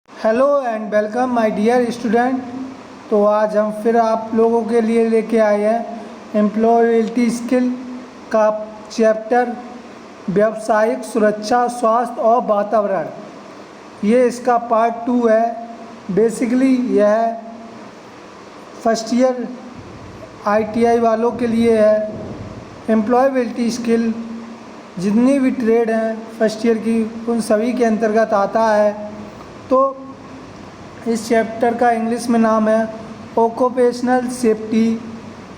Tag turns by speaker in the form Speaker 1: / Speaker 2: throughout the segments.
Speaker 1: Hello and welcome my dear student. तो आज हम फिर आप लोगों के लिए लेके आए हैं एम्प्लॉयबिलिटी स्किल का चैप्टर व्यावसायिक सुरक्षा, स्वास्थ्य और वातावरण। ये इसका पार्ट 2 है। बेसिकली यह फर्स्ट ईयर आईटीआई वालों के लिए है। एम्प्लॉयबिलिटी स्किल जितनी भी ट्रेड हैं फर्स्ट ईयर की, उन सभी के अंतर्गत आता है। तो इस चैप्टर का इंग्लिश में नाम है occupational safety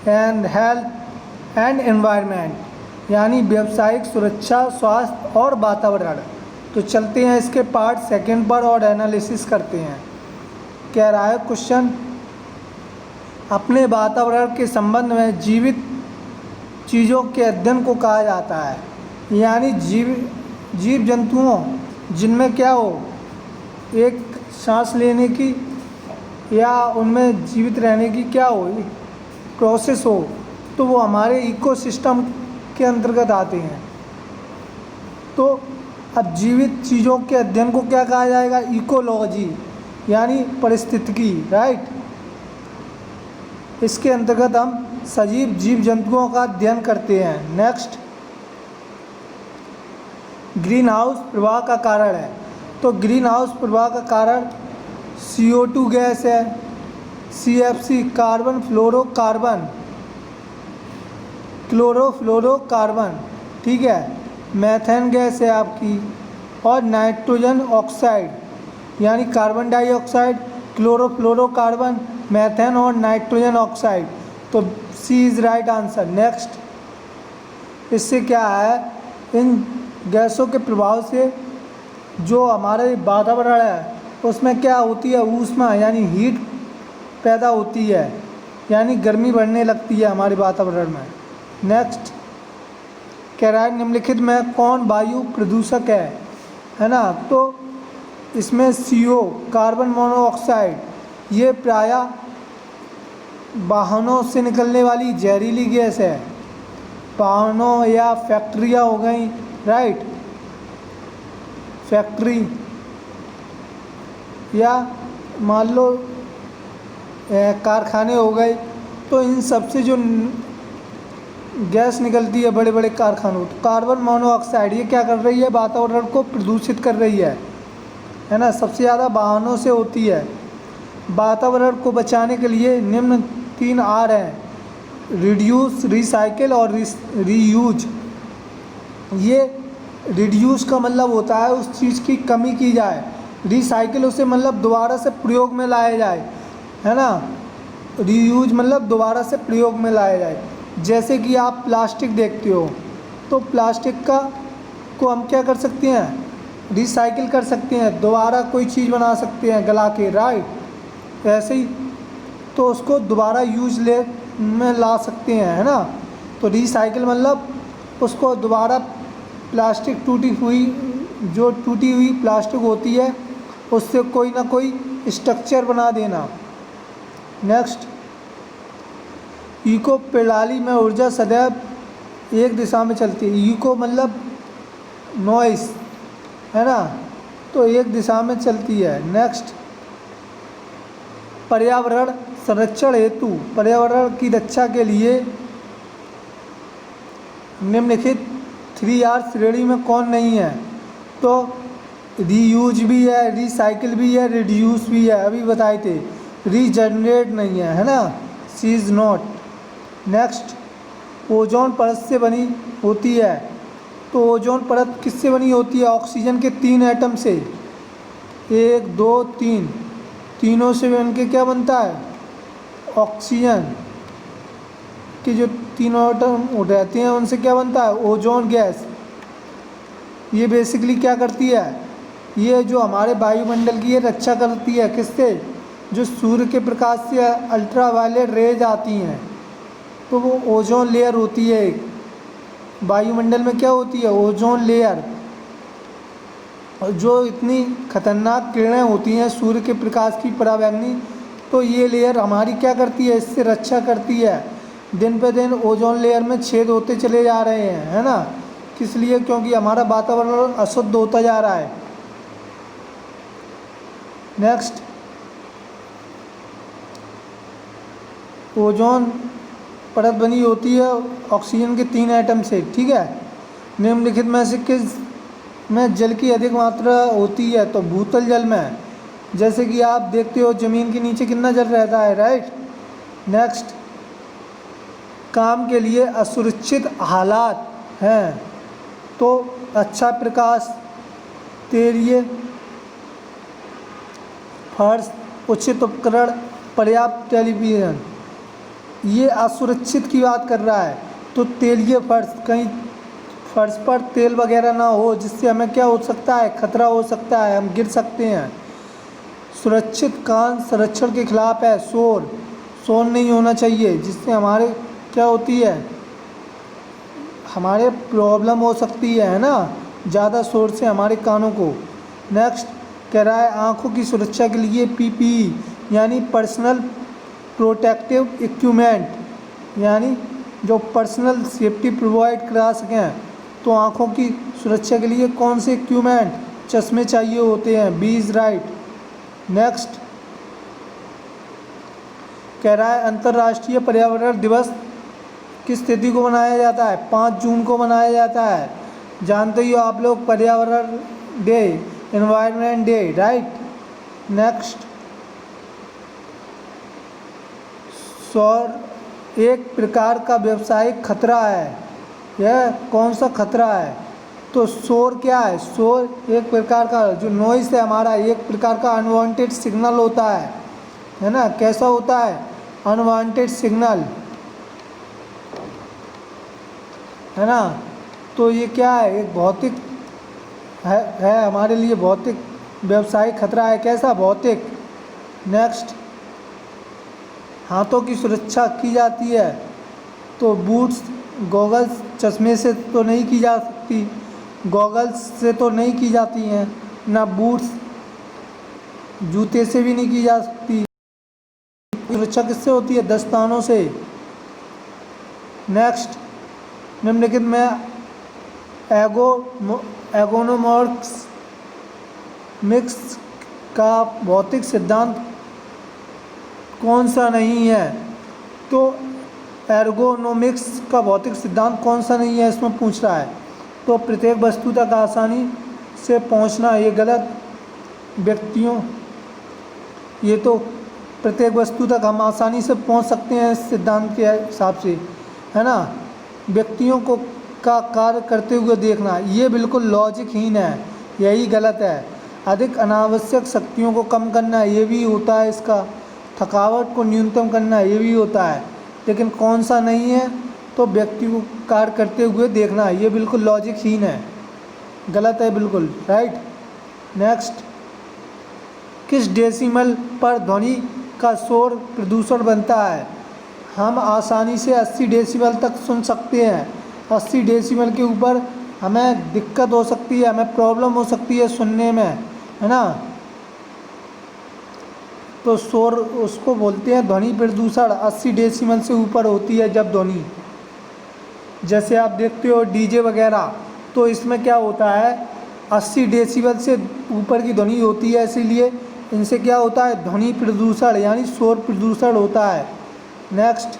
Speaker 1: and health and environment, यानी व्यावसायिक सुरक्षा, स्वास्थ्य और वातावरण। तो चलते हैं इसके पार्ट सेकंड पर और एनालिसिस करते हैं। कह रहा है क्वेश्चन, अपने वातावरण के संबंध में जीवित चीज़ों के अध्ययन को कहा जाता है, यानी जीव जंतुओं जिनमें क्या हो, एक सांस लेने की या उनमें जीवित रहने की क्या हो, प्रोसेस हो, तो वो हमारे इकोसिस्टम के अंतर्गत आते हैं। तो अब जीवित चीज़ों के अध्ययन को क्या कहा जाएगा? इकोलॉजी, यानी पारिस्थितिकी, राइट। इसके अंतर्गत हम सजीव जीव जंतुओं का अध्ययन करते हैं। नेक्स्ट, ग्रीन हाउस प्रभाव का कारण है। तो ग्रीन हाउस प्रभाव का कारण CO2 गैस है, CFC कार्बन फ्लोरोकार्बन, क्लोरोफ्लोरोकार्बन, ठीक है, मेथेन गैस है आपकी, और नाइट्रोजन ऑक्साइड यानी कार्बन डाइऑक्साइड, क्लोरोफ्लोरोकार्बन, मेथेन और नाइट्रोजन ऑक्साइड। तो सी इज़ राइट आंसर। नेक्स्ट, इससे क्या है, इन गैसों के प्रभाव से जो हमारे वातावरण है उसमें क्या होती है, ऊष्मा यानी हीट पैदा होती है, यानी गर्मी बढ़ने लगती है हमारे वातावरण में। नेक्स्ट, कह रहा है निम्नलिखित में कौन वायु प्रदूषक है ना। तो इसमें CO कार्बन मोनोऑक्साइड, ये प्रायः वाहनों से निकलने वाली जहरीली गैस है। वाहनों या फैक्ट्रियाँ हो गई, राइट, फैक्ट्री या मान लो कारखाने हो गए, तो इन सब से जो गैस निकलती है बड़े बड़े कारखानों, तो कार्बन मोनोऑक्साइड ये क्या कर रही है, वातावरण को प्रदूषित कर रही है ना। सबसे ज़्यादा वाहनों से होती है। वातावरण को बचाने के लिए निम्न 3 R हैं, रिड्यूस, रिसाइकिल और रीयूज। ये रिड्यूस का मतलब होता है उस चीज़ की कमी की जाए, रिसाइकिल उसे मतलब दोबारा से प्रयोग में लाया जाए, है ना। रीयूज मतलब दोबारा से प्रयोग में लाया जाए। जैसे कि आप प्लास्टिक देखते हो, तो प्लास्टिक को हम क्या कर सकते हैं, रिसाइकिल कर सकते हैं, दोबारा कोई चीज़ बना सकते हैं गला के, राइट। ऐसे ही तो उसको दोबारा यूज में ला सकते हैं, है ना। तो रिसाइकिल मतलब उसको दोबारा प्लास्टिक जो टूटी हुई प्लास्टिक होती है उससे कोई ना कोई स्ट्रक्चर बना देना। नेक्स्ट, इको प्रणाली में ऊर्जा सदैव एक दिशा में चलती है। इको मतलब नॉइस, है ना, तो एक दिशा में चलती है। नेक्स्ट, पर्यावरण संरक्षण हेतु पर्यावरण की रक्षा के लिए निम्नलिखित 3R श्रेणी में कौन नहीं है? तो रीयूज भी है, रिसाइकिल भी है, रिड्यूस भी है, अभी बताए थे। रीजनरेट नहीं है ना, सी इज़ नॉट। नेक्स्ट, ओजोन परत से बनी होती है। तो ओजोन परत किससे बनी होती है? ऑक्सीजन के 3 एटम से, 1 2 3, तीनों से बन के क्या बनता है, ऑक्सीजन के जो तीनों एटम रहते हैं उनसे क्या बनता है, ओजोन गैस। ये बेसिकली क्या करती है, ये जो हमारे वायुमंडल की ये रक्षा करती है, किससे, जो सूर्य के प्रकाश से अल्ट्रावायलेट रेज आती हैं, तो वो ओजोन लेयर होती है। वायुमंडल में क्या होती है, ओजोन लेयर। और जो इतनी खतरनाक किरणें होती हैं सूर्य के प्रकाश की, परावैंगनी, तो ये लेयर हमारी क्या करती है, इससे रक्षा करती है। दिन पे दिन ओजोन लेयर में छेद होते चले जा रहे हैं, है ना। किस लिए? क्योंकि हमारा वातावरण अशुद्ध होता जा रहा है। नेक्स्ट, ओजोन परत बनी होती है ऑक्सीजन के 3 एटम से, ठीक है। निम्नलिखित में से किस में जल की अधिक मात्रा होती है? तो भूतल जल में। जैसे कि आप देखते हो ज़मीन के नीचे कितना जल रहता है, राइट। नेक्स्ट, काम के लिए असुरक्षित हालात हैं तो अच्छा प्रकाश, तेलीय फर्श, उचित उपकरण, पर्याप्त टेलीविज़न। ये असुरक्षित की बात कर रहा है, तो तेलीय फर्श, कहीं फर्श पर तेल वगैरह ना हो जिससे हमें क्या हो सकता है, खतरा हो सकता है, हम गिर सकते हैं। सुरक्षित कान संरक्षण के खिलाफ है, शोर, शोर नहीं होना चाहिए जिससे हमारे क्या होती है, हमारे प्रॉब्लम हो सकती है ना, ज़्यादा शोर से हमारे कानों को। नेक्स्ट कह रहा है आँखों की सुरक्षा के लिए पीपीई यानी पर्सनल प्रोटेक्टिव इक्विपमेंट, यानी जो पर्सनल सेफ्टी प्रोवाइड करा सकें, तो आँखों की सुरक्षा के लिए कौन से इक्विपमेंट, चश्मे चाहिए होते हैं। B is right. नेक्स्ट कह रहा है अंतर्राष्ट्रीय पर्यावरण दिवस किस तिथि को मनाया जाता है? 5 जून को मनाया जाता है। जानते ही हो आप लोग, पर्यावरण day, environment day, right. Next, सौर एक प्रकार का व्यावसायिक खतरा है। यह कौन सा खतरा है? तो शोर क्या है? शोर एक प्रकार का जो नॉइस है हमारा, एक प्रकार का अनवांटेड सिग्नल होता है ना। कैसा होता है? अनवांटेड सिग्नल, है ना। तो ये क्या है? एक भौतिक है हमारे लिए, भौतिक व्यावसायिक खतरा है। कैसा? भौतिक। नेक्स्ट, हाथों की सुरक्षा की जाती है तो बूट्स, गॉगल्स, चश्मे से तो नहीं की जा सकती, गॉगल्स से तो नहीं की जाती हैं, ना बूट्स, जूते से भी नहीं की जा सकती। सुरक्षा किससे होती है? दस्तानों से। नेक्स्ट, निम्नलिखित में एगोनोमॉर्फ्स मिक्स का भौतिक सिद्धांत कौन सा नहीं है? तो एर्गोनोमिक्स का भौतिक सिद्धांत कौन सा नहीं है इसमें पूछ रहा है। तो प्रत्येक वस्तु तक आसानी से पहुंचना, ये गलत। व्यक्तियों, ये तो प्रत्येक वस्तु तक हम आसानी से पहुंच सकते हैं इस सिद्धांत के हिसाब से, है ना। व्यक्तियों को का कार्य करते हुए देखना, ये बिल्कुल लॉजिकहीन है, यही गलत है। अधिक अनावश्यक शक्तियों को कम करना, ये भी होता है इसका। थकावट को न्यूनतम करना, ये भी होता है। लेकिन कौन सा नहीं है? तो व्यक्ति को कार्य करते हुए देखना, ये बिल्कुल लॉजिकहीन है, गलत है बिल्कुल, राइट। नेक्स्ट, किस डेसिमल पर ध्वनि का शोर प्रदूषण बनता है? हम आसानी से 80 डेसिबल तक सुन सकते हैं। 80 डेसिबल के ऊपर हमें दिक्कत हो सकती है, हमें प्रॉब्लम हो सकती है सुनने में, है ना। तो शोर उसको बोलते हैं ध्वनि प्रदूषण। 80 डेसिबल से ऊपर होती है जब ध्वनि, जैसे आप देखते हो डीजे वगैरह, तो इसमें क्या होता है, 80 डेसिबल से ऊपर की ध्वनि होती है, इसीलिए इनसे क्या होता है, ध्वनि प्रदूषण यानी शोर प्रदूषण होता है। नेक्स्ट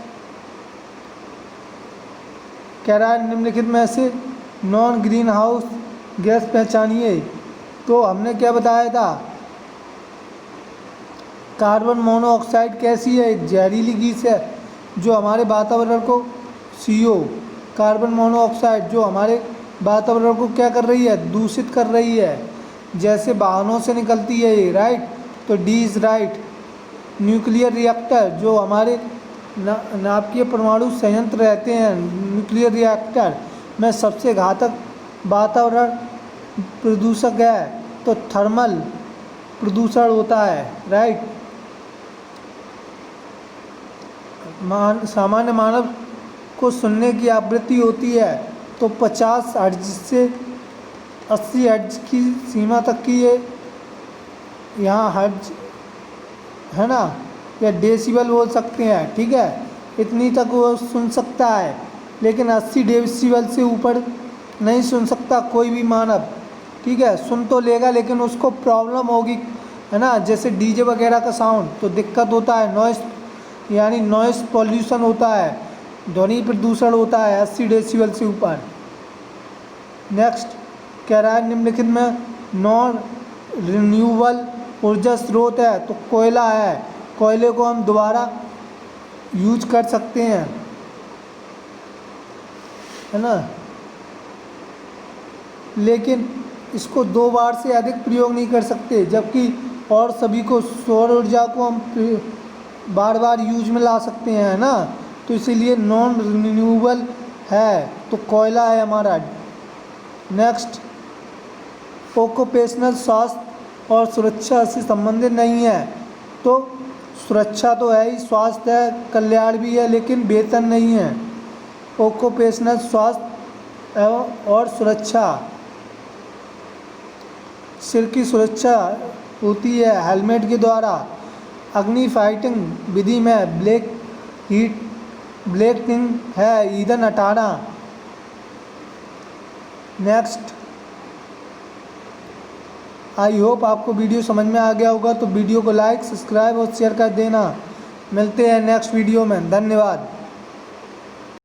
Speaker 1: कह रहा है निम्नलिखित में से नॉन ग्रीन हाउस गैस पहचानिए। तो हमने क्या बताया था, कार्बन मोनोऑक्साइड कैसी है? जहरीली गैस है जो हमारे वातावरण को, CO कार्बन मोनोऑक्साइड, जो हमारे वातावरण को क्या कर रही है, दूषित कर रही है, जैसे वाहनों से निकलती है ये, राइट। तो D is right. Nuclear reactor, जो हमारे नाभिकीय परमाणु संयंत्र रहते हैं, न्यूक्लियर रिएक्टर में सबसे घातक वातावरण प्रदूषक है, तो थर्मल प्रदूषण होता है, राइट। सामान्य मानव को सुनने की आवृत्ति होती है तो 50 हर्ट्ज से 80 हर्ट्ज की सीमा तक की ये यहाँ हर्ट्ज है ना, या डेसिबल बोल सकते हैं, ठीक है। इतनी तक वो सुन सकता है, लेकिन 80 डेसिबल से ऊपर नहीं सुन सकता कोई भी मानव, ठीक है। सुन तो लेगा लेकिन उसको प्रॉब्लम होगी है ना, जैसे डीजे वगैरह का साउंड, तो दिक्कत होता है, नॉइस यानी नॉइस पॉल्यूशन होता है, ध्वनि प्रदूषण होता है 80 डेसिबल से ऊपर। नेक्स्ट कह रहा है निम्नलिखित में नॉन रिन्यूएबल ऊर्जा स्रोत है, तो कोयला है, कोयले को हम दोबारा यूज कर सकते हैं, है ना, लेकिन इसको 2 बार से अधिक प्रयोग नहीं कर सकते, जबकि और सभी को सौर ऊर्जा को हम बार बार यूज में ला सकते हैं, है ना, तो इसीलिए नॉन रिन्यूएबल है, तो कोयला है हमारा। नेक्स्ट ऑक्यूपेशनल स्वास्थ्य और सुरक्षा से संबंधित नहीं है, तो सुरक्षा तो है ही, स्वास्थ्य है, कल्याण भी है, लेकिन वेतन नहीं है। ऑक्यूपेशनल स्वास्थ्य एवं और सुरक्षा, सिर की सुरक्षा होती है हेलमेट के द्वारा। अग्नि फाइटिंग विधि में ब्लैकिंग है ईंधन हटाना। नेक्स्ट, आई होप आपको वीडियो समझ में आ गया होगा, तो वीडियो को लाइक, सब्सक्राइब और शेयर कर देना। मिलते हैं नेक्स्ट वीडियो में, धन्यवाद।